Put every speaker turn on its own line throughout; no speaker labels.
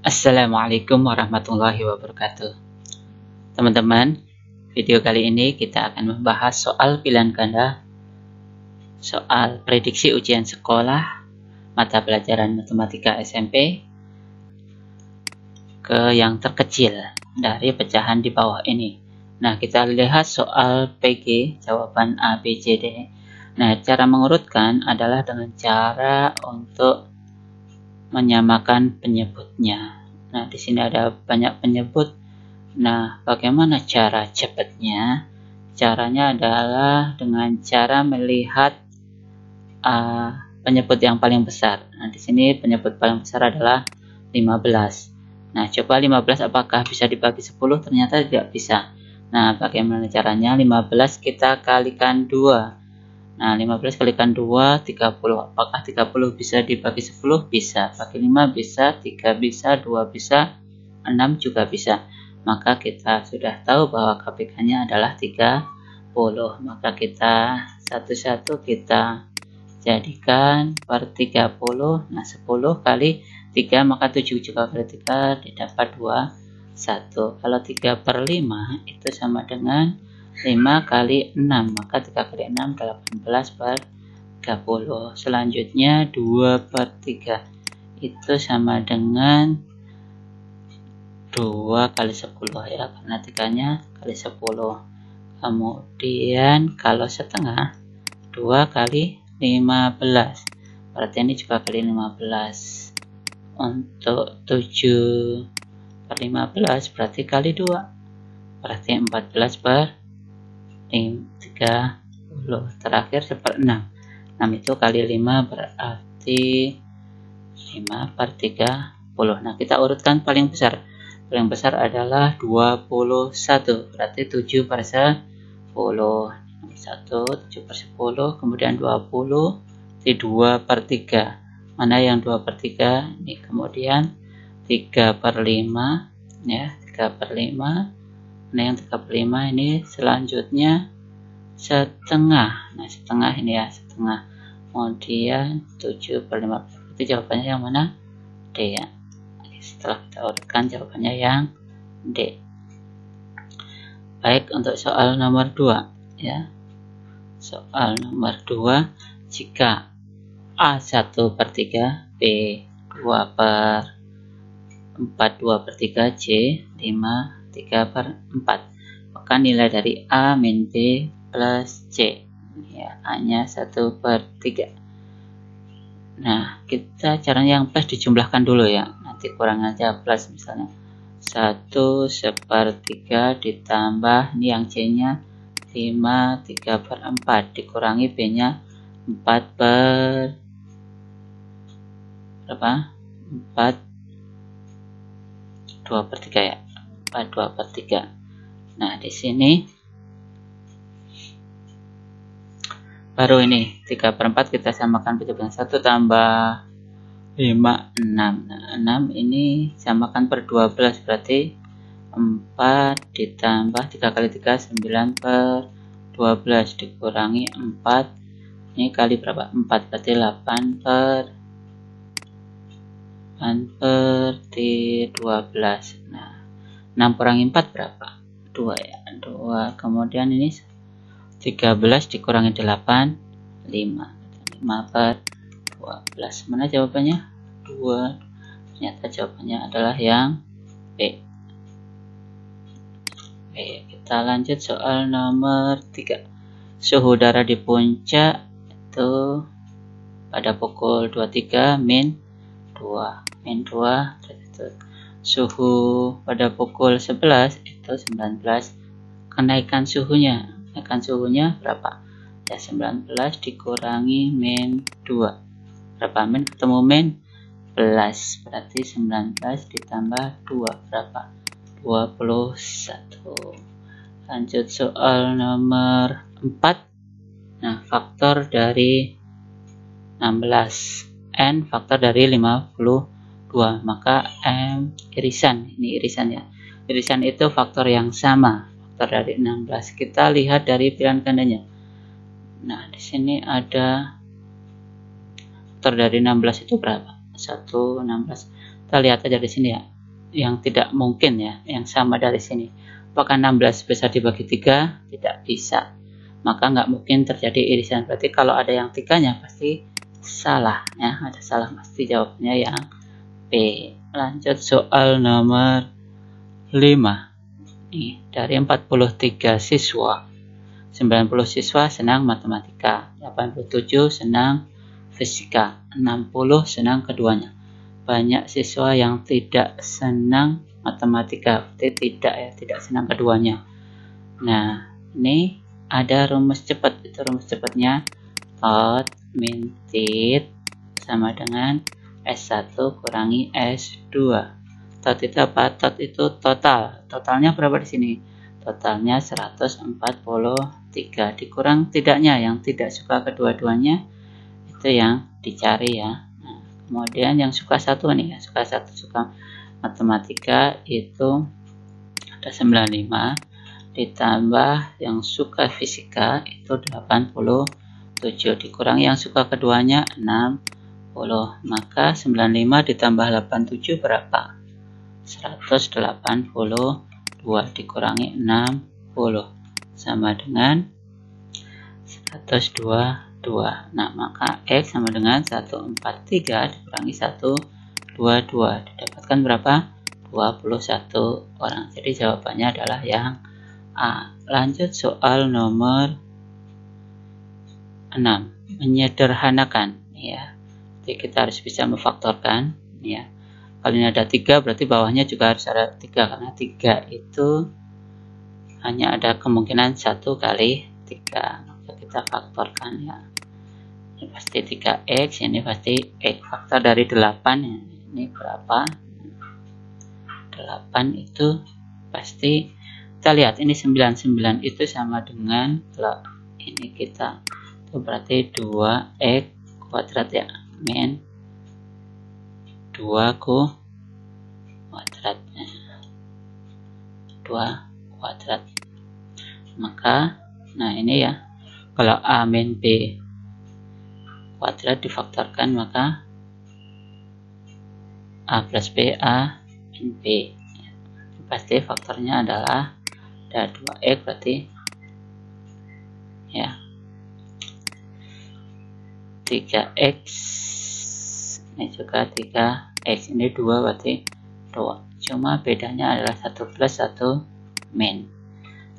Assalamualaikum warahmatullahi wabarakatuh. Teman-teman, video kali ini kita akan membahas soal pilihan ganda, soal prediksi ujian sekolah, mata pelajaran matematika SMP, ke yang terkecil dari pecahan di bawah ini. Nah, kita lihat soal PG, jawaban A, B, C, D. Nah, cara mengurutkan adalah dengan cara untuk menyamakan penyebutnya. Nah, di sini ada banyak penyebut. Nah, bagaimana cara cepatnya? Caranya adalah dengan cara melihat penyebut yang paling besar. Nah, di sini penyebut paling besar adalah 15. Nah, coba 15 apakah bisa dibagi 10? Ternyata tidak bisa. Nah, bagaimana caranya? 15 kita kalikan 2. Nah, 15 kalikan 2, 30. Apakah 30 bisa dibagi 10? Bisa. Bagi 5 bisa, 3 bisa, 2 bisa, 6 juga bisa. Maka kita sudah tahu bahwa KPK-nya adalah 30. Maka kita satu-satu kita jadikan per 30. Nah, 10 kali 3 maka 7 juga kali 3 didapat 21. Kalau 3 per 5 itu sama dengan 5 kali 6, maka 3 kali 6 18 per 30. Selanjutnya 2 per 3 itu sama dengan 2 kali 10 ya, karena 3-nya kali 10. Kemudian kalau setengah 2 kali 15, berarti ini juga kali 15. Untuk 7 per 15 berarti kali 2, berarti 14 per 30. Terakhir seper-6. 6 itu kali 5 berarti 5 per 30. Nah, kita urutkan paling besar. Paling besar adalah 21. Berarti 7 per 10. 1, 7 per 10. Kemudian 20. Di 2 per 3. Mana yang 2 per 3? Ini kemudian 3 per 5. Ya, 3 per 5. Nah, yang 35 ini selanjutnya setengah. Nah, setengah ini ya, setengah. Kemudian 7 per 5. Itu jawabannya yang mana? D ya. Setelah kita urutkan jawabannya yang D. Baik, untuk soal nomor 2 ya. Soal nomor 2, jika A1 per 3, B 2 per 4, 2 per 3, C 5, 3 per 4. Maka nilai dari A min B plus C. Ya, A-nya 1 per 3. Nah, kita caranya yang plus dijumlahkan dulu ya. Nanti kurang aja plus, misalnya 1 sepertiga ditambah, ini yang C-nya 5, 3 per 4. Dikurangi B-nya 4 per berapa? 4 2 per 3 ya. 4 2 per 3. Nah, di sini baru ini 3 per 4 kita samakan penyebutnya. 1 tambah 5, 6. Nah, 6 ini samakan per 12, berarti 4 ditambah 3 kali 3, 9 per 12 dikurangi 4. Ini kali berapa? 4, berarti 8 per 12. Nah, 6 kurangi 4 berapa? 2 ya. 2. Kemudian ini 13 dikurangi 8, 5. 5 per 12. Mana jawabannya? 2. Ternyata jawabannya adalah yang B. Oke, kita lanjut soal nomor 3. Suhu udara di puncak itu pada pukul 23 min 2. Min 2. Suhu pada pukul 11 itu 19. Kenaikan suhunya. Kenaikan suhunya berapa? Ya, 19 dikurangi min 2. Berapa min? Ketemu min plus. Berarti 19 ditambah 2 berapa? 21. Lanjut soal nomor 4. Nah, faktor dari 16. N faktor dari 52. Maka M irisan. Ini irisan ya. Irisan itu faktor yang sama. Faktor dari 16. Kita lihat dari pilihan gandanya. Nah, di sini ada faktor dari 16 itu berapa? 1, 16. Kita lihat aja di sini ya. yang tidak mungkin ya, yang sama dari sini. Apakah 16 bisa dibagi 3? Tidak bisa. Maka nggak mungkin terjadi irisan. Berarti kalau ada yang 3-nya pasti salah ya, ada salah, pasti jawabnya yang B. Lanjut soal nomor 5. Nih, dari 43 siswa, 90 siswa senang matematika, 87 senang fisika, 60 senang keduanya. Banyak siswa yang tidak senang matematika, tidak senang keduanya. Nah, ini ada rumus cepat. Itu rumus cepatnya tot min tit sama dengan S1 kurangi S2. Tot itu apa? Tot itu total. Totalnya berapa di sini? Totalnya 143. Dikurang tidaknya, yang tidak suka kedua-duanya itu yang dicari ya. Nah, kemudian yang suka satu nih, suka matematika itu ada 95, ditambah yang suka fisika itu 87, dikurang yang suka keduanya 60. Maka 95 ditambah 87 berapa? 182 dikurangi 60 sama dengan 122. Nah, maka X sama dengan 143 dikurangi 122. Didapatkan berapa? 21 orang. Jadi jawabannya adalah yang A. Lanjut soal nomor 6. Menyederhanakan ya. Jadi kita harus bisa memfaktorkan ya. Kalau ini ada 3 berarti bawahnya juga harus ada 3, karena 3 itu hanya ada kemungkinan 1 kali 3. Maka kita faktorkan ya. Ini pasti 3X, ini pasti X. Faktor dari 8 ya. Ini berapa? 8 itu pasti, kita lihat ini 9 itu sama dengan, kalau ini kita itu berarti 2X kuadrat ya, min 2 kuadrat 2 kuadrat. Maka nah ini ya, kalau A min B kuadrat difaktorkan, maka A plus B A min B. Pasti faktornya adalah ada 2X berarti ya 3X, ini juga 3X, ini 2 berarti 2. Cuma bedanya adalah 1 plus 1 min.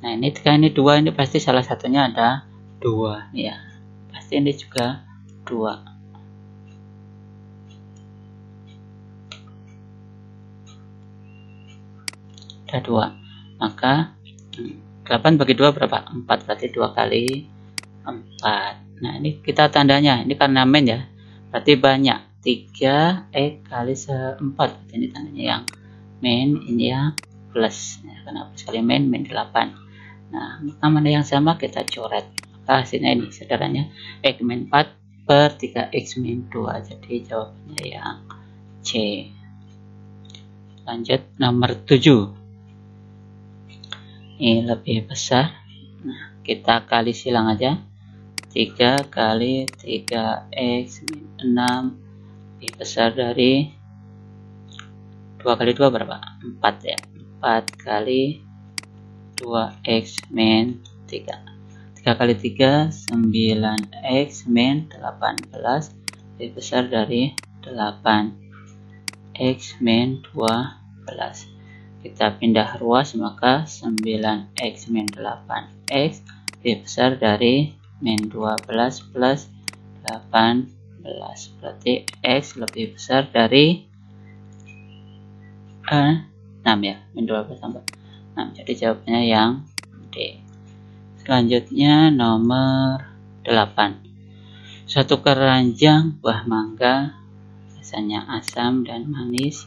Nah, ini 3, ini 2, ini pasti salah satunya ada 2 ya. Pasti ini juga 2. Ada 2. Maka 8 bagi 2 berapa? 4, berarti 2 kali 4. Nah, ini kita tandanya, ini karena min ya, berarti banyak. 3X kali 4, ini tandanya yang min, ini yang plus ya, karena plus kali min 8. Nah, maka mana yang sama kita coret. Maka hasilnya ini sederhananya X min 4 per 3X min 2. Jadi jawabannya yang C. Lanjut nomor 7. Ini lebih besar. Nah, kita kali silang aja. 3 kali 3X min 6 lebih besar dari 2 kali 2 berapa? 4 ya. 4 kali 2X min 3. 3 kali 3 9X min 18 lebih besar dari 8X min 12. Kita pindah ruas, maka 9X min 8X lebih besar dari min 12 plus 18. Berarti X lebih besar dari 6 ya, min 12 tambah 6. Jadi jawabannya yang D. Selanjutnya nomor 8. Suatu keranjang buah mangga rasanya asam dan manis,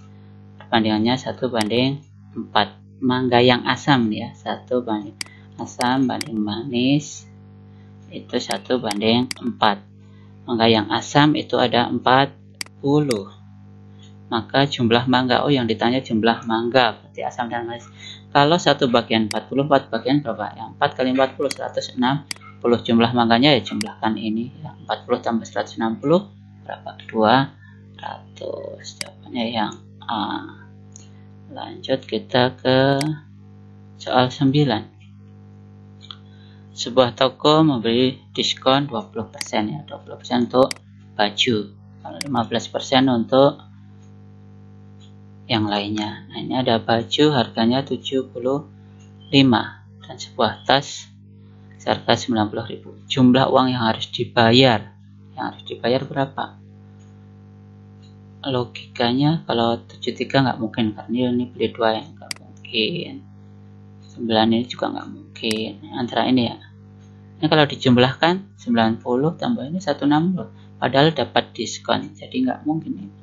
perbandingannya 1:4. Mangga yang asam ya, 1 banding asam banding manis itu 1:4. Mangga yang asam itu ada 40. Maka jumlah mangga, yang ditanya jumlah mangga, berarti asam dan manis. Kalau 1/40, 4 bagian berapa? Yang 4 kali 40, 160. Jumlah mangganya ya jumlahkan ini. Ya, 40 tambah 160 berapa? 200. Jawabannya yang A. Lanjut kita ke soal 9. Sebuah toko memberi diskon 20% ya, 20% untuk baju, kalau 15% untuk yang lainnya. Nah, ini ada baju harganya 75 dan sebuah tas seharga 90.000. Jumlah uang yang harus dibayar berapa? Logikanya kalau 73 nggak mungkin, karena ini beli 2 yang nggak mungkin. 9 ini juga nggak mungkin. Antara ini ya. Ini kalau dijumlahkan 90 tambah ini 160, padahal dapat diskon, jadi nggak mungkin ini.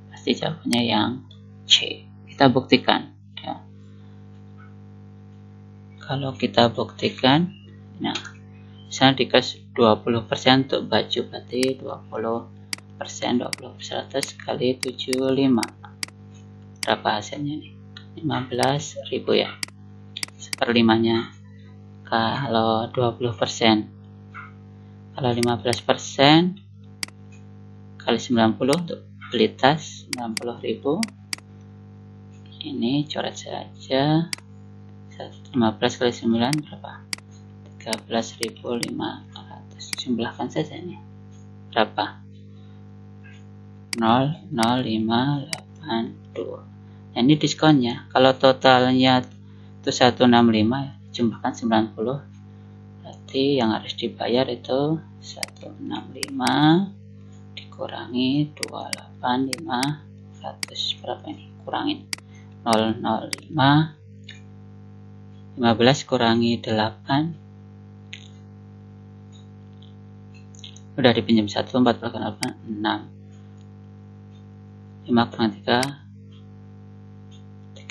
Pasti jawabannya yang C. Kita buktikan ya. Kalau kita buktikan, nah misalnya dikasih 20% untuk baju, berarti 20% 20% kali 75, berapa hasilnya nih? 15.000 ya, 1/5-nya. Kalau 20%, kalau 15% kali 90 untuk beli tas 90.000, ini coret saja, 15 kali 9 berapa? 13.500. Jumlahkan saja ini berapa? 0,0582. Nah, ini diskonnya. Kalau totalnya itu 165 ya, jumlahkan 90, berarti yang harus dibayar itu 165 dikurangi 28500, berapa ini? Kurangin 005, 15 kurangi 8, udah dipinjam 1, 4 kurang 8, 6, 5 kurang 3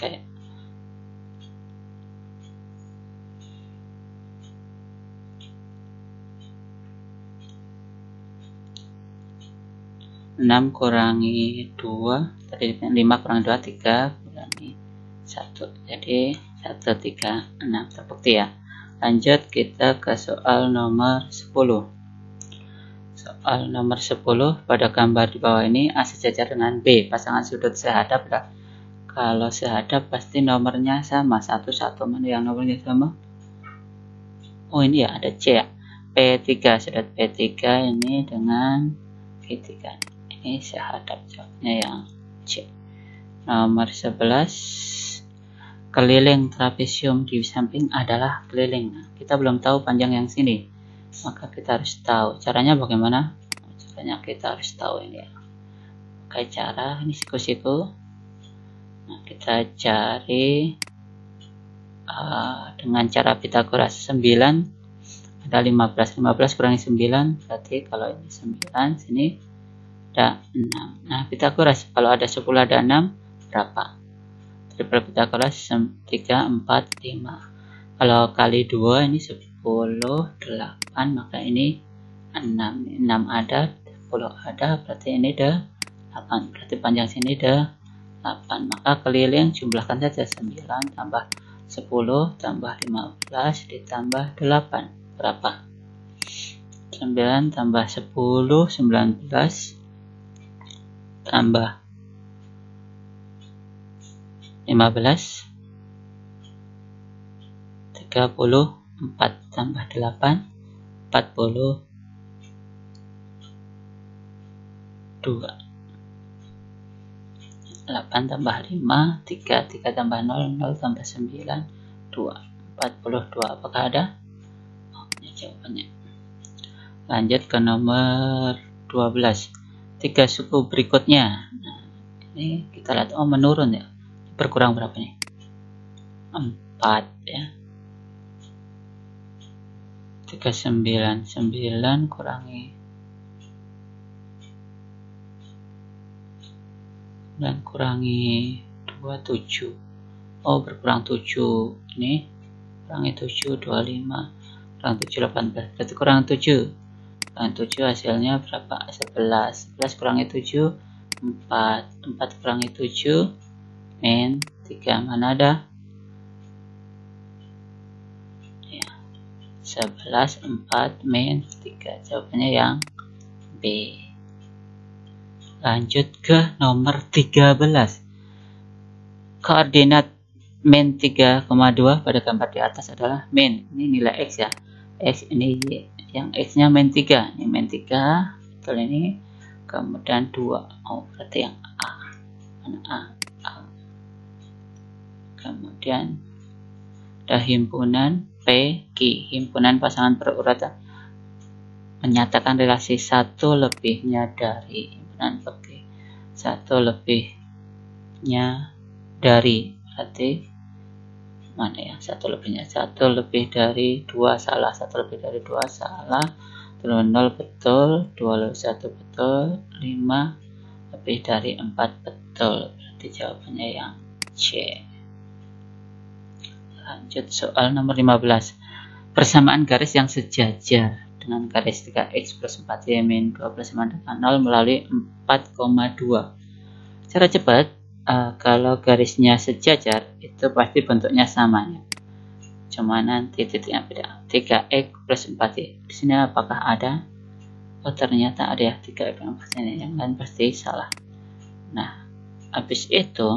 ya. 6 kurangi 2, tadi 5 kurangi 2, 3 kurangi 1, jadi 136. Terbukti ya. Lanjut kita ke soal nomor 10. Soal nomor 10, pada gambar di bawah ini A sejajar dengan B, pasangan sudut sehadap. Kalau sehadap pasti nomornya sama, 1, 1, mana yang nomornya sama? Oh ini ya, ada C ya, P3, sudut P3 ini dengan P3, ini sehadap, jawabnya yang C. Nomor 11, keliling trapesium di samping adalah keliling. Nah, kita belum tahu panjang yang sini, maka kita harus tahu caranya bagaimana. Caranya kita harus tahu ini ya, pakai cara ini siku-siku. Nah, kita cari dengan cara Pythagoras. 9 ada 15, 15 kurangi 9, berarti kalau ini 9, sini ada 6. Nah, Pythagoras, kalau ada 10 ada 6, berapa? Triple Pythagoras 3, 4, 5. Kalau kali 2 ini 10, 8, maka ini 6. 6 ada, 10 ada, berarti ini ada 8. Berarti panjang sini ada 8. Maka keliling jumlahkan saja, 9 tambah 10 tambah 15 ditambah 8. Berapa? 9 tambah 10, 19 tambah 15, 34 tambah 8, 42. 8 tambah 5, 3, 3 tambah 0, 0 tambah 9, 2, 42. Apakah ada? Oh, ini jawabannya. Lanjut ke nomor 12. 3 suku berikutnya. Nah, ini kita lihat, oh menurun ya. Berkurang berapa nih? 4 ya. 399 kurangi 2, 7. Oh, berkurang 7. Ini kurangi 7, 25. Kurang 7, 18. Berarti kurang 7. Kurang 7 hasilnya berapa? 11. 11 kurangi 7, 4. 4 kurangi 7, min 3. Mana ada? Ya. 11, 4, min 3. Jawabannya yang B. Lanjut ke nomor 13. koordinat min 3,2 pada gambar di atas adalah min, ini nilai x ya, x ini y, yang x nya min 3, ini min 3, betul ini, kemudian 2, oh berarti yang a, mana a. Kemudian ada himpunan P, Q, himpunan pasangan berurutan menyatakan relasi satu lebihnya dari, himpunan P, Q, satu lebihnya dari, berarti mana ya, satu lebihnya, satu lebih dari 2 salah, satu lebih dari 2 salah, 0 betul, 2 lebih 1 betul, 5 lebih dari 4 betul, berarti jawabannya yang C. Lanjut soal nomor 15. Persamaan garis yang sejajar dengan garis 3x plus 4y min 12 sama dengan 0 melalui 4,2. Cara cepat, kalau garisnya sejajar itu pasti bentuknya sama ya. Cuma nanti titiknya beda. 3x plus 4y. Di sini apakah ada? Oh ternyata ada ya 3x plus 4y. Yang lain pasti salah. Nah, habis itu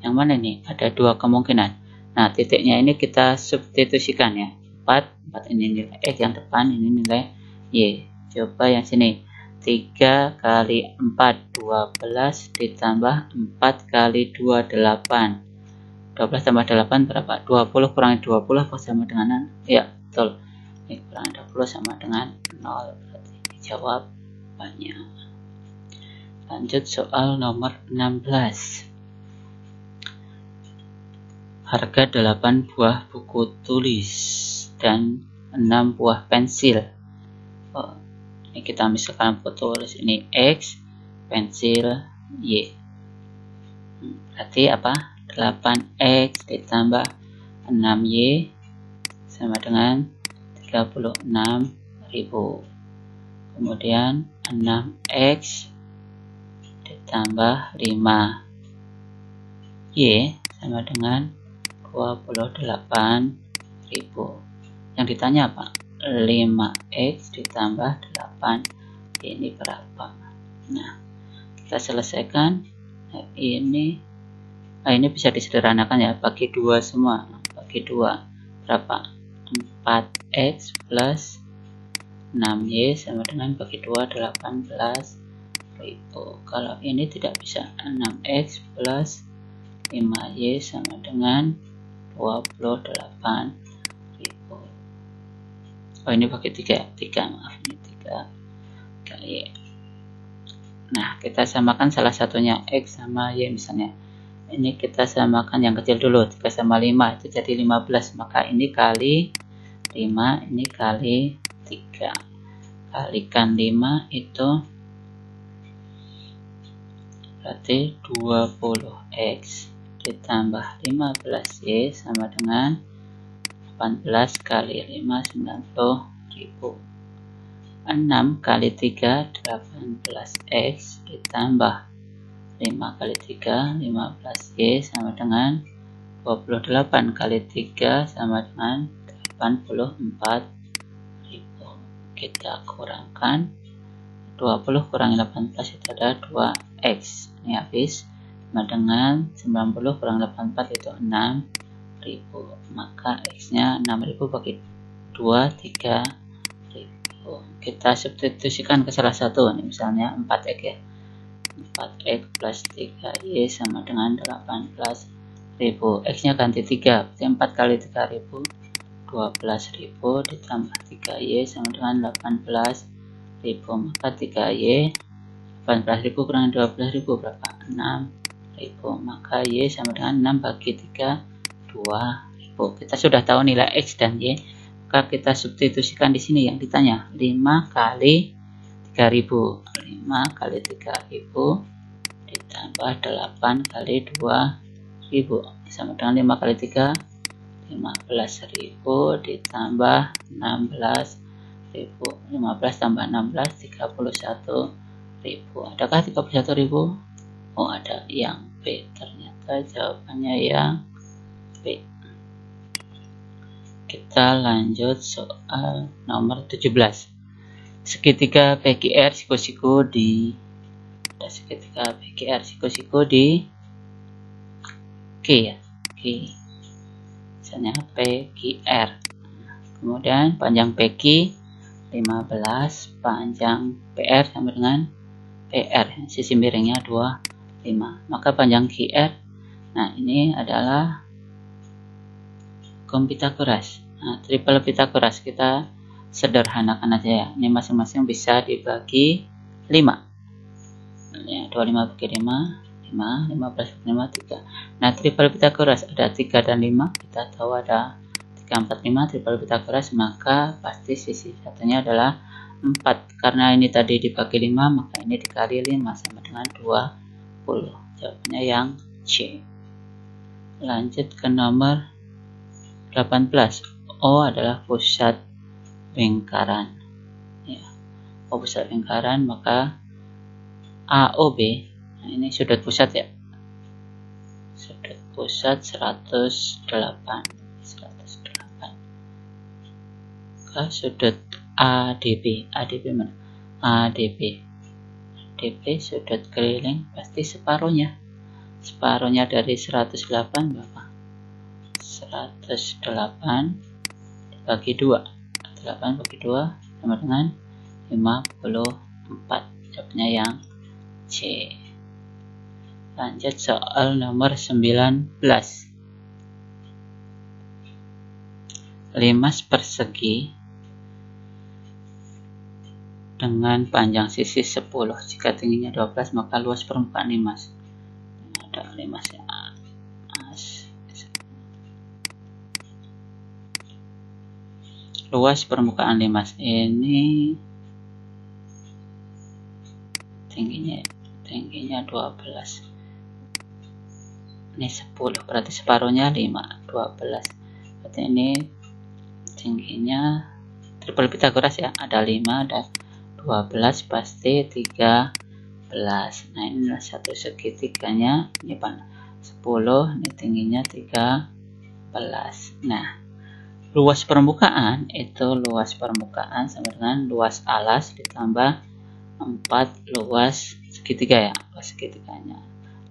yang mana nih? Ada dua kemungkinan. Nah, titiknya ini kita substitusikan ya. 4 ini nilai X, yang depan ini nilai Y. Coba yang sini. 3 kali 4, 12 ditambah 4 kali 2, 8. 12 tambah 8 berapa? 20 kurangi 20 apa sama dengan 0? Ya, betul. Ini kurangi 20 sama dengan 0. Berarti dijawab banyak. Lanjut soal nomor 16. Harga 8 buah buku tulis dan 6 buah pensil. Oh, ini kita misalkan buku tulis ini X, pensil Y. Berarti apa? 8X ditambah 6Y sama dengan 36.000. Kemudian 6X ditambah 5Y sama dengan 28.000. Yang ditanya apa? 5x ditambah 8 ini berapa? Nah, kita selesaikan. Nah, ini bisa disederhanakan ya, bagi 2 semua. Bagi 2 berapa? 4x plus 6y sama dengan bagi 2 18.000. Kalau ini tidak bisa, 6x plus 5y sama dengan 28.000. Oh ini pakai 3 maaf, ini 3y. Nah, kita samakan salah satunya X sama Y misalnya. Ini kita samakan yang kecil dulu, 3 sama 5 itu jadi 15. Maka ini kali 5, ini kali 3. Kalikan 5 itu berarti 20x ditambah 15y sama dengan 18 kali 5, 90.000. 6 kali 3, 18x ditambah 5 kali 3, 15y sama dengan 28 kali 3 sama dengan 84.000. Kita kurangkan 20 kurangi 18 itu ada 2x. Ini habis. Sama dengan 90 kurang 84 itu 6.000. Maka X-nya 6.000 bagi 2, 3.000. Kita substitusikan ke salah satu. Ini misalnya 4x ya. 4x plus 3y sama dengan 18.000. X-nya ganti 3. Berarti 4 kali 3.000, 12.000 ditambah 3y sama dengan 18.000. Maka 3y 18.000 kurang 12.000 berapa? 6.000. Maka Y sama dengan 6 bagi 3, 2.000. Kita sudah tahu nilai X dan Y. Maka kita substitusikan di sini yang ditanya. 5 kali 3.000. 5 kali 3.000 ditambah 8 kali 2.000 sama dengan 5 kali 3, 15.000 ditambah 16.000. 15 tambah 16, 31.000. Adakah 31.000? Oh ada, yang B. Ternyata jawabannya yang B. Kita lanjut soal nomor 17. Segitiga PQR siku-siku di segitiga PQR siku-siku di ya, Q. Misalnya PQR. Kemudian panjang PQ 15, panjang PR sama dengan PR, sisi miringnya 25. Maka panjang QR, nah ini adalah Pythagoras. Nah, triple Pythagoras kita sederhanakan aja ya. Ini masing-masing bisa dibagi 5. Ya, 25 bagi 5, 5, 15 bagi 5, 3. Nah, triple Pythagoras ada 3 dan 5. Kita tahu ada 3, 4, 5 triple Pythagoras, maka pasti sisi satunya adalah 4. Karena ini tadi dibagi 5, maka ini dikali 5 sama dengan 20. Jawabannya yang C. Lanjut ke nomor 18. O adalah pusat lingkaran. Ya. O pusat lingkaran, maka AOB, nah ini sudut pusat ya. Sudut pusat 108. Ke sudut ADB. ADB mana? ADB. ADB sudut keliling pasti separuhnya. Separuhnya dari 108 berapa? 108 bagi 2. 8 bagi 2 sama dengan 54. Jawabnya yang C. Lanjut soal nomor 19. Limas persegi dengan panjang sisi 10. Jika tingginya 12, maka luas permukaan limas. Ada limas ya. Luas permukaan limas ini tingginya 12. Ini 10, berarti separuhnya 5, 12. Berarti ini tingginya triple Pythagoras ya. Ada 5, ada 12, pasti 13. Nah, inilah satu segitiganya. Ini 10, ini tingginya 13. Nah, luas permukaan itu luas permukaan sama dengan luas alas ditambah 4 luas segitiga ya. Luas segitiganya.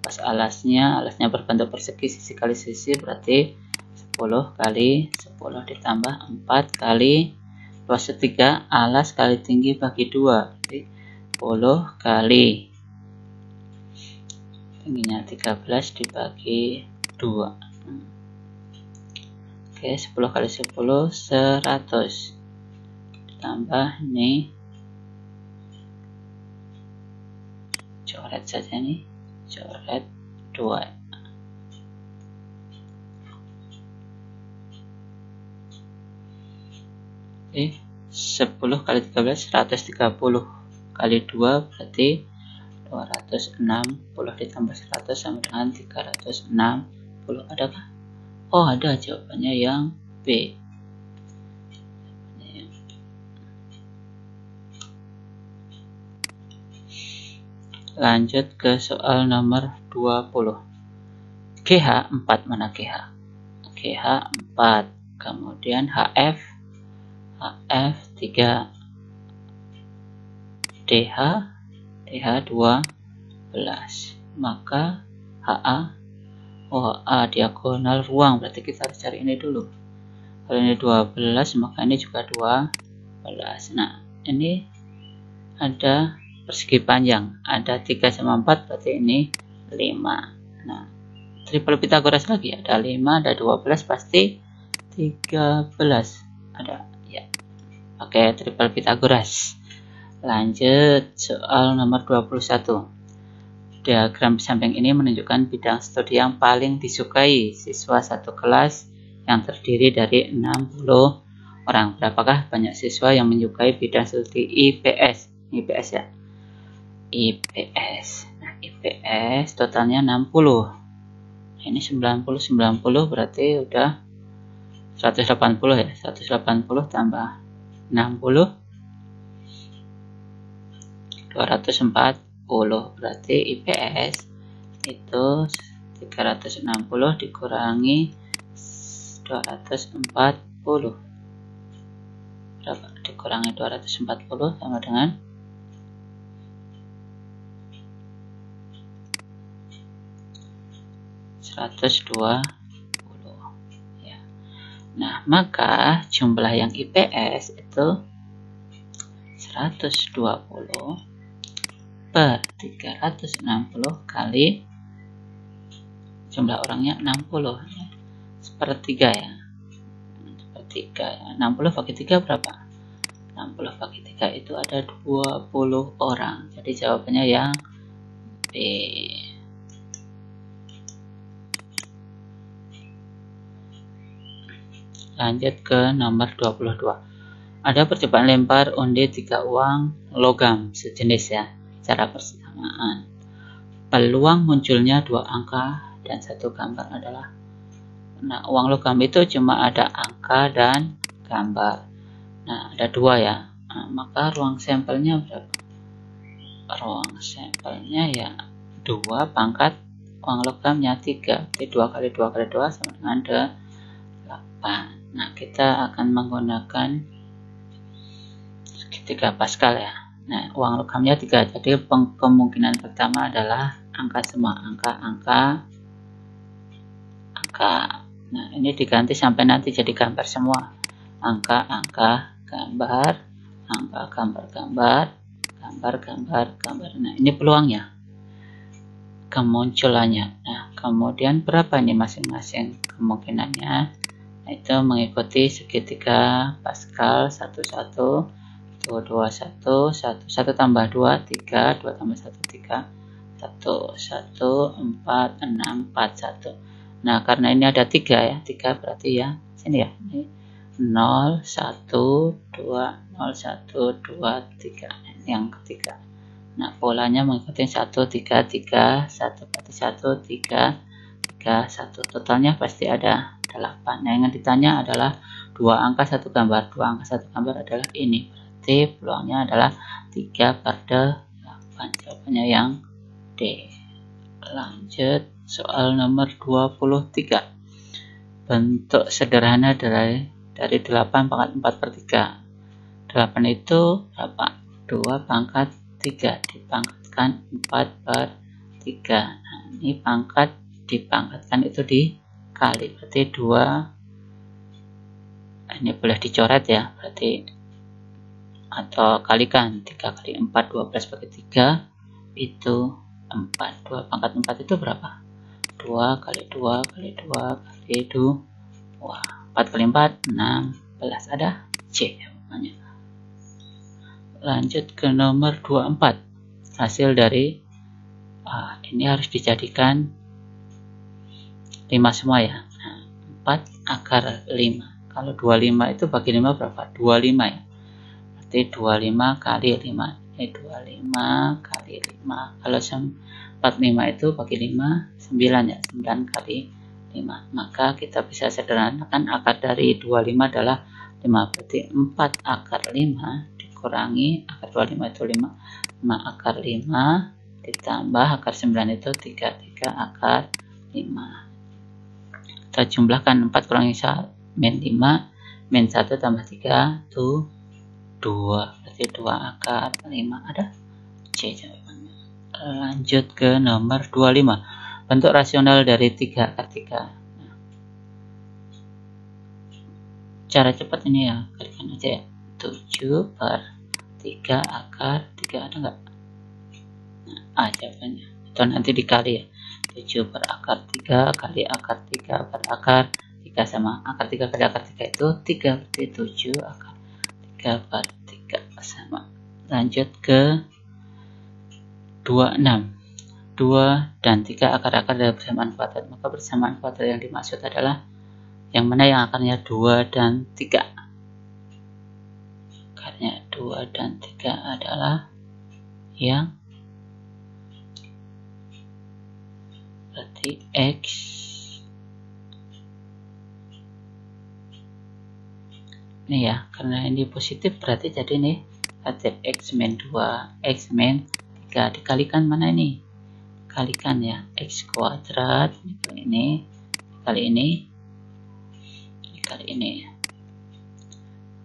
Luas alasnya berbentuk persegi, sisi kali sisi, berarti 10 kali 10 ditambah 4 kali luas segitiga, alas kali tinggi bagi 2, berarti 10 kali tingginya 13 dibagi 2. Oke, 10 kali 10 100 ditambah ini, coret saja nih, coret 2. Oke, 10 kali 13 130 kali 2 berarti 260 ditambah 100 sama dengan 360. Adakah? Oh, ada. Jawabannya yang B. Lanjut ke soal nomor 20. GH 4, mana GH? GH 4. Kemudian HF 3. DH 12. Maka HA, HA diagonal ruang, berarti kita harus cari ini dulu. Kalau ini 12, maka ini juga 12. Nah, ini ada persegi panjang, ada 3 sama 4, berarti ini 5. Nah, triple Pythagoras lagi, ada 5, ada 12, pasti 13. Ada ya. Oke, triple Pythagoras. Lanjut soal nomor 21. Diagram samping ini menunjukkan bidang studi yang paling disukai siswa satu kelas yang terdiri dari 60 orang. Berapakah banyak siswa yang menyukai bidang studi IPS? IPS ya. IPS. Nah, IPS totalnya 60. Ini 90 berarti udah 180 ya. 180 tambah 60 240. Berarti IPS itu 360 dikurangi 240. Berapa? Dikurangi 240 sama dengan 180 120 ya. Nah, maka jumlah yang IPS itu 120 per 360 kali jumlah orangnya 60 ya. Sepertiga ya. Sepertiga ya. 60 bagi 3 berapa? 60 bagi 3 itu ada 20 orang. Jadi jawabannya yang B. Lanjut ke nomor 22. Ada percobaan lempar undi 3 uang logam sejenis ya, cara persamaan. Peluang munculnya 2 angka dan 1 gambar adalah. Nah, uang logam itu cuma ada angka dan gambar. Nah, ada 2 ya. Nah, maka ruang sampelnya berapa? Ruang sampelnya ya 2 pangkat uang logamnya 3. Jadi 2 kali 2 kali 2 sama dengan 8. Nah, kita akan menggunakan segitiga Pascal ya. Nah, uang logamnya 3. Jadi kemungkinan pertama adalah angka semua, angka. Nah, ini diganti sampai nanti jadi gambar semua. Angka, gambar, gambar. Nah, ini peluangnya. Kemunculannya. Nah, kemudian berapa nih masing-masing kemungkinannya? Itu mengikuti segitiga Pascal 1 tambah 2 3 2 tambah 1 3 1 4 6 4 1. Nah, karena ini ada 3 ya, 3 berarti ya sini ya, ini 0 1 2 0 1 2 3 yang ketiga. Nah, polanya mengikuti 1 3 3 1 berarti 1 3 3 1. Totalnya pasti ada 8. Nah, yang ditanya adalah 2 angka 1 gambar. 2 angka 1 gambar adalah ini. Berarti peluangnya adalah 3 per 8. Jawabannya yang D. Lanjut soal nomor 23. Bentuk sederhana dari 8 pangkat 4 per 3. 8 itu berapa? 2 pangkat 3 dipangkatkan 4 per 3. Nah, ini pangkat dipangkatkan itu dikali, berarti 2. Ini boleh dicoret ya, berarti atau kalikan 3 kali 4 12 bagi 3 itu 4. 2 pangkat 4 itu berapa? 2 kali 2 kali 2 kali 2. 4 kali 4 16. Ada C jawabannya. Lanjut ke nomor 24. Hasil dari ini harus dijadikan 5 semua ya. Nah, 4 akar 5. Kalau 25 itu bagi 5 berapa? 25 ya. Berarti 25 kali 5. Ini 25 kali 5. Kalau 45 itu bagi 5 9 ya. 9 kali 5. Maka kita bisa sederhanakan akar dari 25 adalah 5. Berarti 4 akar 5 dikurangi akar 25 itu 5. 5 akar 5 ditambah akar 9 itu 3 akar 5. Kita jumlahkan 4 kurangi 1 min 5 min 1 tambah 3 itu 2. Berarti 2 akar 5. Ada C jawabannya. Lanjut ke nomor 25. Bentuk rasional dari 3 akar 3. Nah, cara cepat ini ya, kalikan aja ya. 7 per 3 akar 3 ada nggak? Nah, jawabannya. Itu nanti dikali ya. 7 per akar 3 kali akar 3 per akar 3 sama akar 3 kali akar 3 itu 3. Berarti 7 akar 3 per 3 sama. Lanjut ke 26. 2 dan 3 akar-akar dari persamaan kuadrat. Maka persamaan kuadrat yang dimaksud adalah yang mana yang akarnya 2 dan 3. Akarnya 2 dan 3 adalah yang berarti X ini ya, karena ini positif berarti jadi nih negatif X min 2 X min 3 dikalikan mana ini? Kalikan ya, X kuadrat ini kali ini kali ini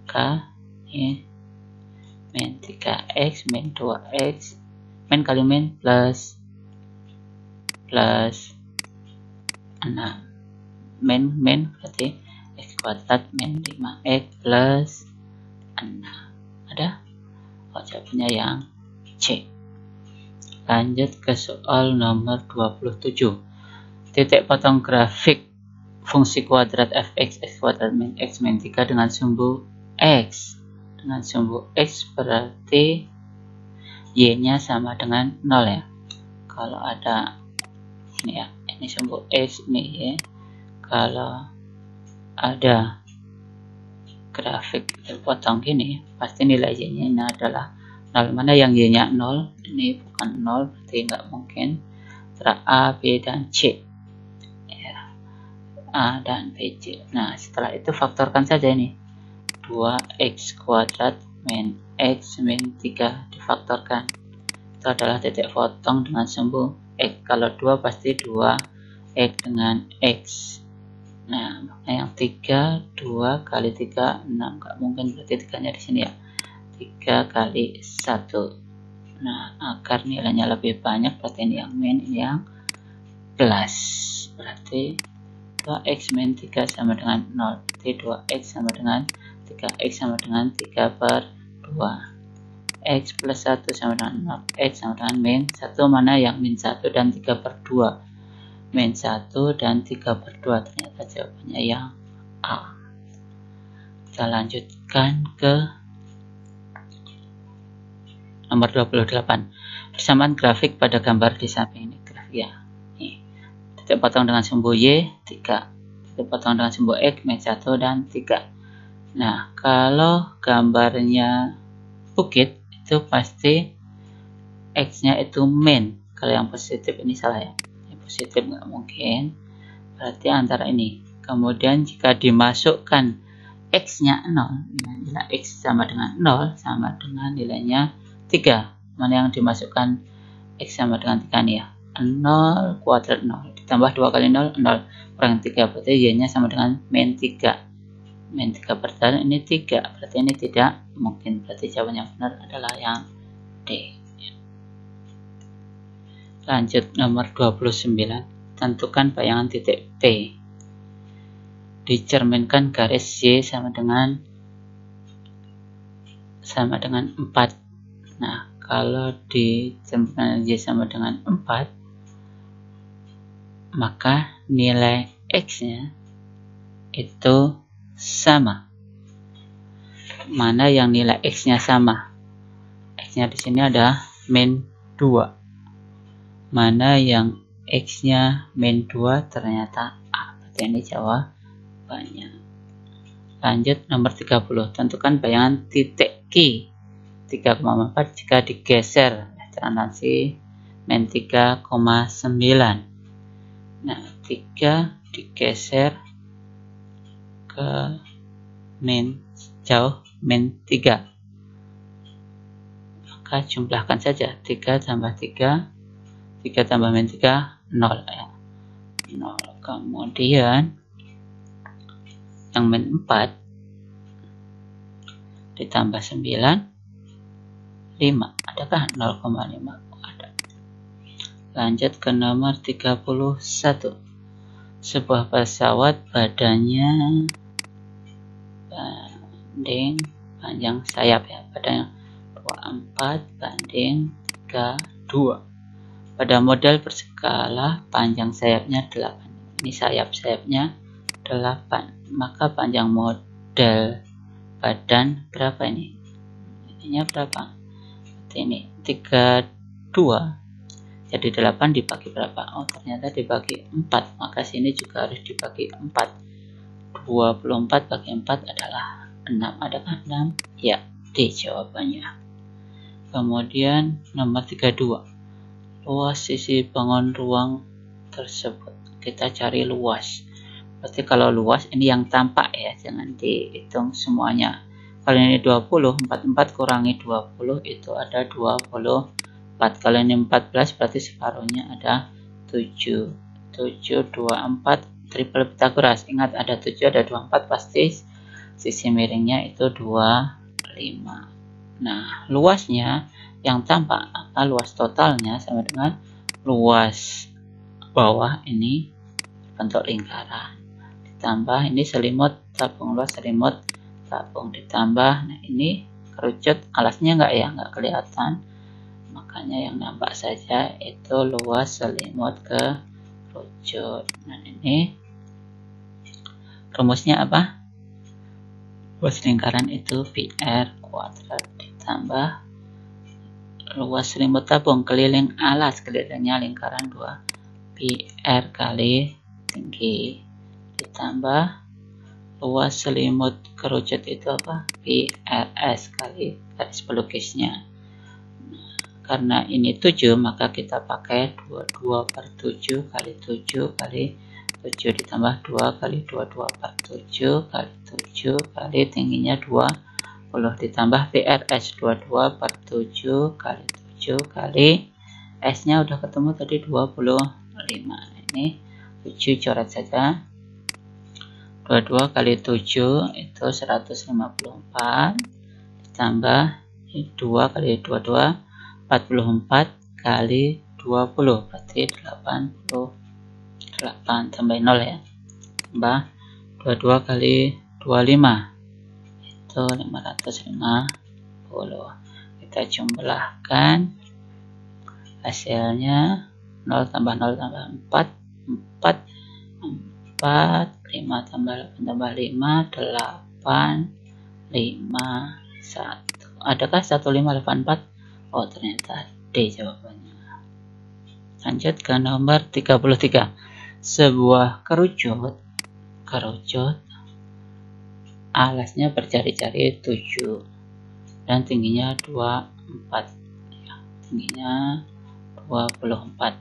K ini min 3X min 2X min kali min plus 6. Min berarti X kuadrat min 5X plus 6. Ada? Jawabannya yang C. Lanjut ke soal nomor 27. Titik potong grafik fungsi kuadrat fx x kuadrat min x min 3 dengan sumbu x. Dengan sumbu x berarti y-nya sama dengan 0 ya. Kalau ada ini ya, ini sumbu x, ini y. Kalau ada grafik terpotong gini, pasti nilai y-nya ini adalah 0. Mana yang y-nya 0? Ini bukan 0, berarti nggak mungkin. Antara A, B, dan C. Ya. A dan B, C. Nah, setelah itu faktorkan saja ini. 2x kuadrat min x min 3 difaktorkan. Itu adalah titik potong dengan sumbu x. Kalau 2 pasti 2x dengan x. Nah, yang 3, 2 kali 3, 6. Nggak mungkin, berarti 3-nya di sini ya. 3 kali 1. Nah, agar nilainya lebih banyak, berarti ini yang min, ini yang plus. Berarti 2x min 3 sama dengan 0. Berarti 2x sama dengan 3x sama dengan 3 per 2. X plus 1 sama dengan 0. X sama dengan min 1. Mana yang min 1 dan 3 per 2? Min 1 dan 3 per 2. Ternyata jawabannya yang A. Kita lanjutkan ke nomor 28. Persamaan grafik pada gambar di samping ini. Grafik ya. Nih. Titik potong dengan sumbu Y 3. Titik potong dengan sumbu X min 1 dan 3. Nah, kalau gambarnya bukit itu pasti X-nya itu min. Kalau yang positif ini salah ya. Yang positif nggak mungkin. Berarti antara ini. Kemudian jika dimasukkan X-nya 0, nilai X sama dengan 0 sama dengan nilainya 3. Mana yang dimasukkan X sama dengan 3 nih ya. 0 kuadrat 0. Ditambah 2 kali 0, 0. Kurang 3. Berarti Y-nya sama dengan min 3. Min 3 per 3 ini 3. Berarti ini tidak mungkin. Berarti jawaban yang benar adalah yang D. Lanjut nomor 29. Tentukan bayangan titik P. Dicerminkan garis Y sama dengan 4. Nah, kalau dicerminkan Y sama dengan 4, maka nilai X-nya itu sama. Mana yang nilai X-nya sama? X-nya di sini ada min 2. Mana yang X-nya min 2? Ternyata A. Berarti ini jawabannya. Lanjut nomor 30. Tentukan bayangan titik Q 3,4 jika digeser. Translasi min 3,9. Nah, 3 digeser ke min jauh min 3. Maka jumlahkan saja. 3 tambah 3. 3 tambah min 3, 0 ya. 0. Kemudian yang min 4 ditambah 9, 5. Adakah 0,5? Ada. Lanjut ke nomor 31. Sebuah pesawat badannya banding panjang sayap ya. Badannya 24 banding 32. Pada model berskala panjang sayapnya 8. Ini sayap-sayapnya 8. Maka panjang model badan berapa ini? Ininya berapa? Ini 32. Jadi 8 dibagi berapa? Oh, ternyata dibagi 4. Maka sini juga harus dibagi 4. 24 bagi 4 adalah 6. Adakah 6? Ya, D jawabannya. Kemudian nomor 32. Luas sisi bangun ruang tersebut. Kita cari luas. Berarti kalau luas ini yang tampak ya, jangan dihitung semuanya. Kalau ini 20, 44 kurangi 20 itu ada 24. Kalau ini 14 berarti separuhnya ada 7. 7, 24, triple Pythagoras. Ingat ada 7, ada 24, pasti sisi miringnya itu 25. Nah, luasnya yang tampak, luas totalnya sama dengan luas bawah ini berbentuk lingkaran. Ditambah ini selimut tabung luas, selimut tabung ditambah. Nah ini kerucut, alasnya enggak ya, enggak kelihatan. Makanya yang nampak saja itu luas selimut kerucut. Nah ini rumusnya apa? Luas lingkaran itu PR kuadrat ditambah luas selimut tabung keliling alas, kelilingnya lingkaran 2 PR kali tinggi ditambah luas selimut kerucut itu apa? PRS kali garis pelukisnya. Karena ini 7 maka kita pakai 2/7 kali 7 kali 7 ditambah 2 kali 2/7 kali 7 kali tingginya 20 ditambah PRS 22/7 kali 7 kali S nya udah ketemu tadi 25. Ini 7 coret saja. 22 kali 7 itu 154 ditambah 2 kali 22 44 kali 20 berarti 88 tambah 0 ya, tambah 22 kali 25 itu 550. Kita jumlahkan hasilnya 0 tambah 0 tambah 4 5 tambah 8 tambah 5 8 5 1. Adakah 1584? Oh ternyata D jawabannya. Lanjut ke nomor 33. Sebuah kerucut alasnya berjari-jari 7 dan tingginya 24 ya, tingginya 24.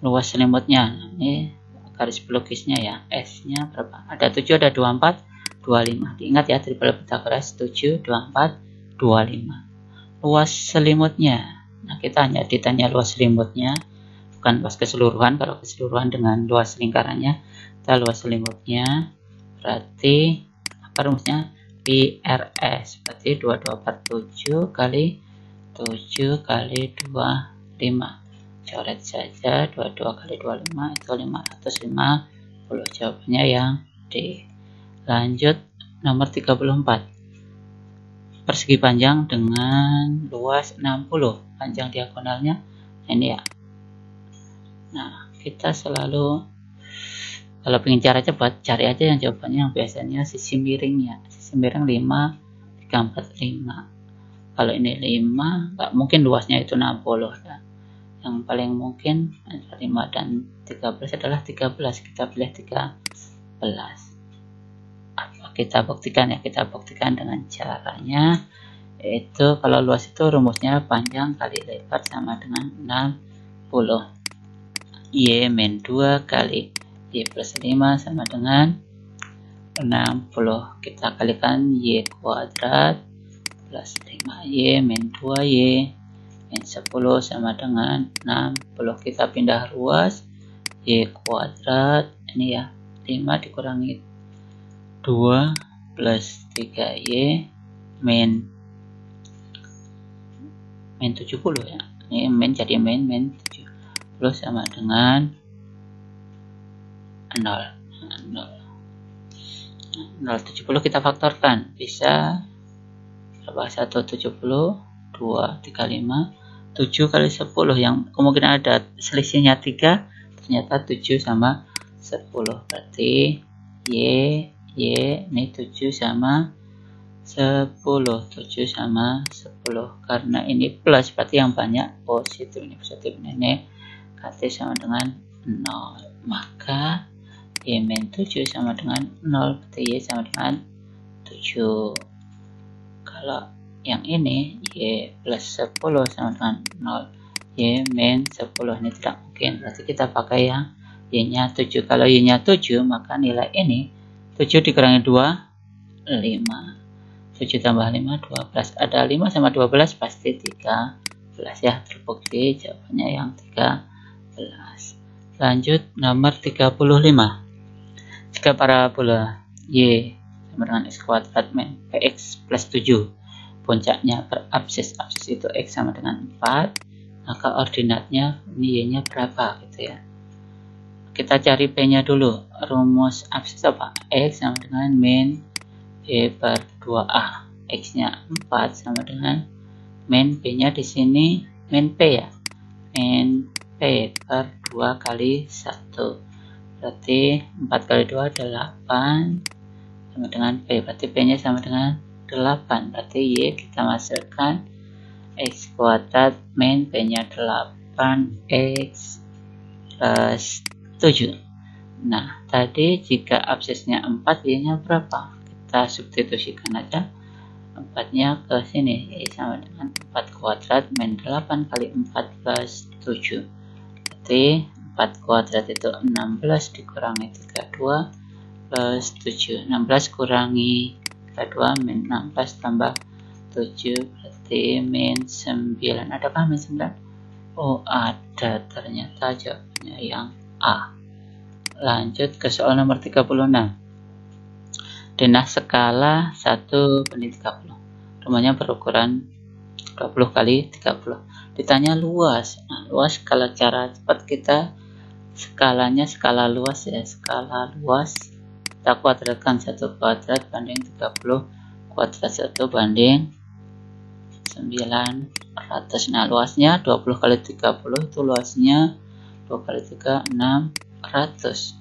Luas selimutnya ini garis pelukisnya ya, S nya berapa? Ada 7, ada 24, 25. Diingat ya triple Pythagoras 7, 24, 25. Luas selimutnya, nah kita hanya ditanya luas selimutnya, bukan luas keseluruhan. Kalau keseluruhan dengan luas lingkarannya, kita luas selimutnya berarti apa rumusnya? PRS berarti 22/7 kali 7 kali 25. Coret saja 22 kali 25 itu 550. Jawabannya yang D. Lanjut nomor 34. Persegi panjang dengan luas 60, panjang diagonalnya ini ya. Nah kita selalu kalau ingin cara cepat cari aja yang jawabannya yang biasanya sisi miringnya, sisi miring 5 3 4 5. Kalau ini 5 nggak mungkin luasnya itu 60 ya. Yang paling mungkin antara 5 dan 13 adalah 13. Kita pilih 13. Kita buktikan ya, kita buktikan dengan caranya yaitu kalau luas itu rumusnya panjang kali lebar sama dengan 60. Y min 2 kali Y plus 5 sama dengan 60. Kita kalikan Y kuadrat plus 5Y min 2Y min 10 sama dengan 60. Kita pindah ruas, Y kuadrat ini ya, 5 dikurangi 2 plus 3Y min 70 ya. Ini min jadi min 70 sama dengan 0. 070 kita faktorkan. Bisa berapa? 170, 2, 35, 7 kali 10 yang kemungkinan ada selisihnya 3, ternyata 7 sama 10. Berarti Y ini 7 sama 10, 7 sama 10. Karena ini plus berarti yang banyak positif, ini positif, ini negatif sama dengan 0. Maka Y min 7 sama dengan 0, berarti Y sama dengan 7. Kalau yang ini Y plus 10 sama dengan 0, Y min 10 ini tidak mungkin, berarti kita pakai yang Y nya 7. Kalau Y nya 7 maka nilai ini 7 dikurangi 2, 5. 7 tambah 5, 12. Ada 5 sama 12 pasti 13 ya. Terbukti jawabannya yang 13. Lanjut nomor 35. Jika parabola Y sama dengan X kuadrat min PX plus 7 puncaknya berabsis, absis itu X sama dengan 4, maka ordinatnya ini Y nya berapa gitu ya. kita cari P-nya dulu. Rumus absis apa? X sama dengan min B per 2A. X-nya 4 sama dengan min B-nya di sini min P ya. Min P per 2 kali 1. Berarti 4 kali 2 8 sama dengan P. Berarti P-nya sama dengan 8. Berarti Y kita masukkan X kuadrat min P-nya 8X plus 7. Nah, tadi jika absisnya 4, Y-nya berapa? Kita substitusikan aja 4-nya ke sini. Y sama dengan 4 kuadrat min 8 kali 4 plus 7. Berarti 4 kuadrat itu 16 dikurangi 32 plus 7. 16 kurangi 32 min 16 tambah 7. Berarti min 9. Adakah min 9? Oh, ada, ternyata jawabannya yang A. Lanjut ke soal nomor 36. Denah skala 1 banding 30. Rumahnya berukuran 20 kali 30. Ditanya luas. Nah, luas kalau cara cepat kita skalanya skala luas ya. Skala luas kita kuadratkan 1 kuadrat banding 30 kuadrat 1 banding 900. Nah, luasnya 20 kali 30 itu luasnya 2 kali 3 600.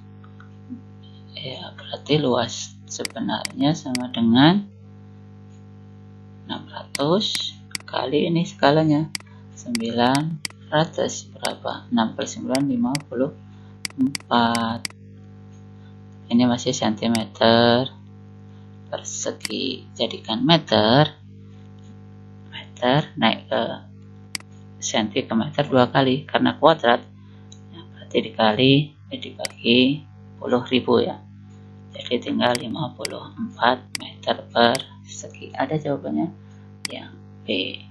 Ya, berarti luas sebenarnya sama dengan 600 kali ini skalanya 900. Berapa? 6 per 9 54. Ini masih cm persegi. Jadikan meter naik ke senti ke meter 2 kali karena kuadrat ya, berarti dibagi 10.000 ya, jadi tinggal 54 meter persegi. Ada jawabannya yang B.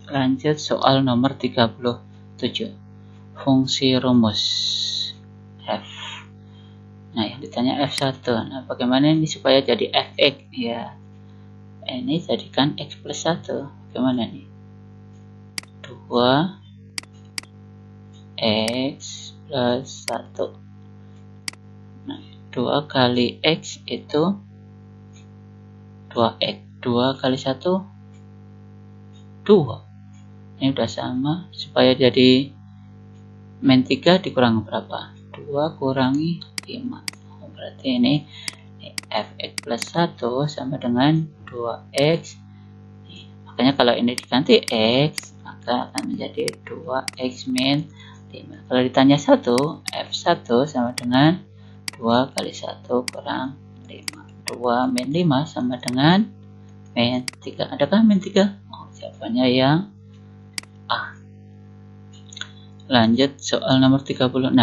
Lanjut soal nomor 37. Fungsi rumus f. Nah, yang ditanya f1. Nah, bagaimana ini supaya jadi fx ya, ini jadikan x plus 1. Bagaimana nih? 2x plus 1. Nah, 2 kali x itu 2x. 2 kali 1 2. Ini udah sama. Supaya jadi min 3 dikurangi berapa? 2 kurangi 5. Berarti ini fx plus 1 sama dengan 2x. Makanya kalau ini diganti x, maka akan menjadi 2x min 5. Kalau ditanya 1, f1 sama dengan 2 kali 1 kurang 5. 2 min 5 sama dengan min 3. Adakah min 3? Oh, jawabannya yang A. Lanjut soal nomor 36.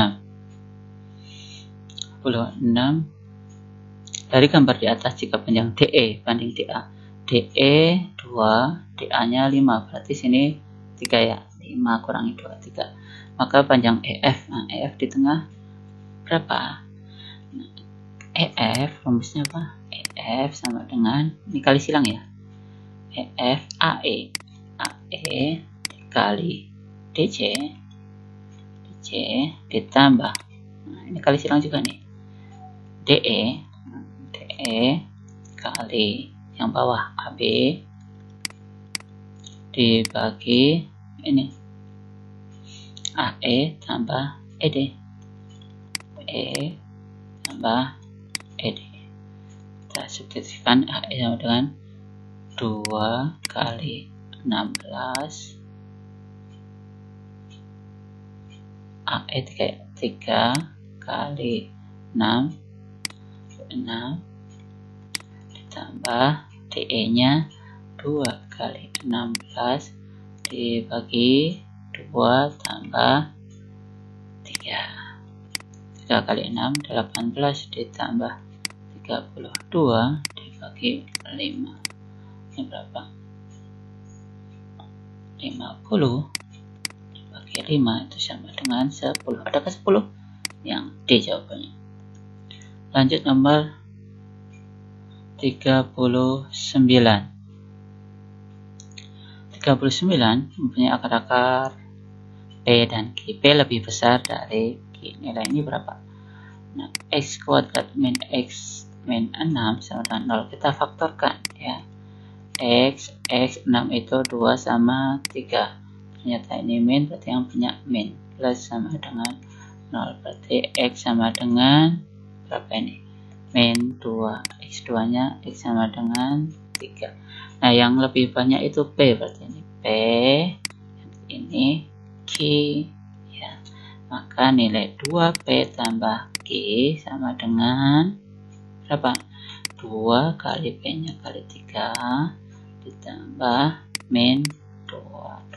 Dari gambar di atas, jika panjang DE banding DA, DE 2, DA-nya 5, berarti sini 3 ya, 5 kurangi 2, 3. Maka panjang EF, nah EF di tengah berapa? Nah, EF, rumusnya apa? EF sama dengan, ini kali silang ya, EF AE, AE dikali DC, DC ditambah, nah ini kali silang juga nih, DE, DE kali yang bawah AB dibagi ini AE tambah ED, E tambah ED. Kita substitusikan AE sama dengan 2 kali 16, AE 3 kali 6 ditambah DE-nya 2 kali 16 dibagi 2 tambah 3. 3 kali 6 18 ditambah 32 dibagi 5. Ini berapa? 50 dibagi 5 itu sama dengan 10. Adakah 10? Yang D jawabannya. Lanjut nomor 39. 39 mempunyai akar-akar P dan Q. P lebih besar dari Q. Nilai ini berapa? Nah, x kuadrat min x min 6 sama dengan 0. Kita faktorkan ya. X 6 itu 2 sama 3. Ternyata ini min, berarti yang punya min. Plus sama dengan 0. Berarti x sama dengan berapa ini? Min 2. X2 nya x sama dengan 3. Nah, yang lebih banyak itu P. Berarti ini P. Ini Q. Ya. Maka nilai 2P tambah Q sama dengan berapa? 2 kali P nya kali 3 ditambah min 2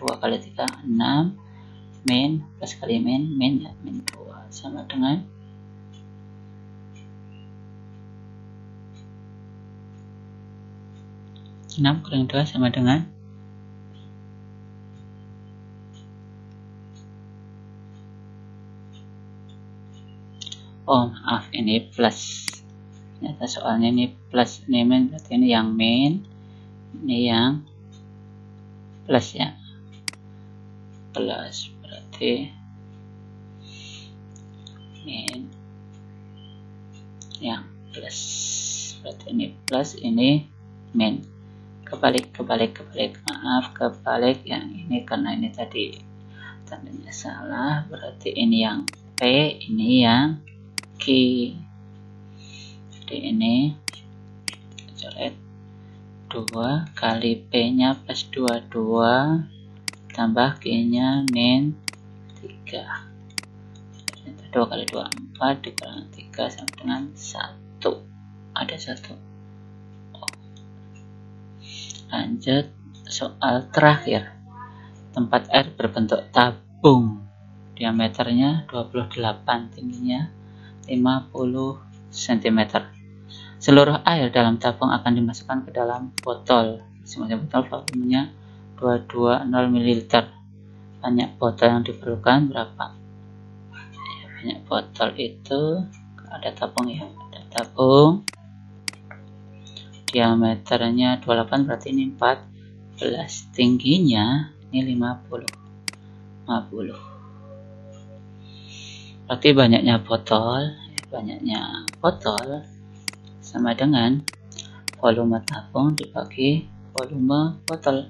kali 3 6 min plus kali min ya, min 2 sama dengan 6 kurang 2 sama dengan maaf, ini plus. Ternyata soalnya ini plus, ini min, berarti ini yang min, ini yang plus ya. Plus berarti min yang plus, berarti ini plus, ini min. Kebalik, maaf, kebalik yang ini karena ini tadi tandanya salah, berarti ini yang P, ini yang Q. Jadi ini coret 2 kali P nya plus 2 tambah Q nya min 3. 2 kali 2 4 dikurang 3 sama dengan 1. Ada 1. Lanjut soal terakhir. Tempat air berbentuk tabung, diameternya 28, tingginya 50 cm. Seluruh air dalam tabung akan dimasukkan ke dalam botol. Masing-masing botol volumenya 220 ml. Banyak botol yang diperlukan berapa? Ya, banyak botol itu ada tabung ya, ada tabung. Diameternya 28, berarti ini 14. Tingginya ini 50. Berarti banyaknya botol sama dengan volume tabung dibagi volume botol.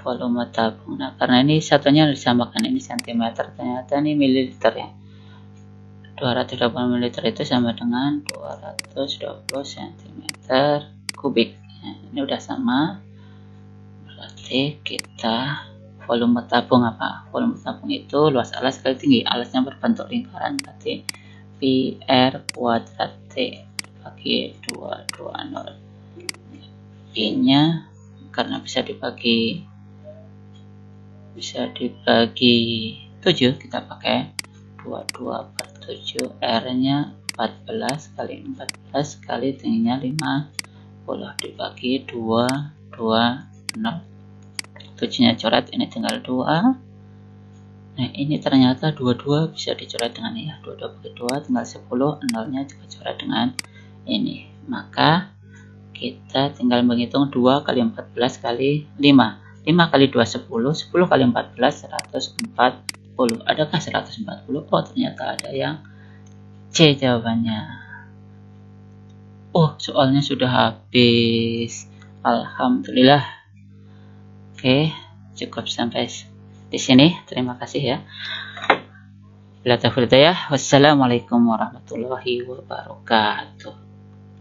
Volume tabung. Nah, karena ini satunya disamakan, ini cm, ternyata ini mililiter ya. 280 ml itu sama dengan 220 cm kubik. Nah, ini udah sama. Berarti kita volume tabung apa? Volume tabung itu luas alas kali tinggi. Alasnya berbentuk lingkaran, berarti PR kuadrat T bagi 220. P-nya karena bisa dibagi 7, kita pakai 22 per 7. R-nya 14 kali 14 kali tingginya 50 dibagi 220. 7-nya coret, ini tinggal 2. Nah, ini ternyata 22 bisa dicoret dengan ini ya. 22 bagi 2 tinggal 10, 0-nya juga coret dengan ini. Maka kita tinggal menghitung 2 kali 14 kali 5. 5 kali 2 10, 10 kali 14 140. Adakah 140? Oh, ternyata ada yang C jawabannya. Oh, soalnya sudah habis. Alhamdulillah. Oke, cukup sampai di sini. Terima kasih ya. Bila taufiq hidayah. Wassalamualaikum warahmatullahi wabarakatuh.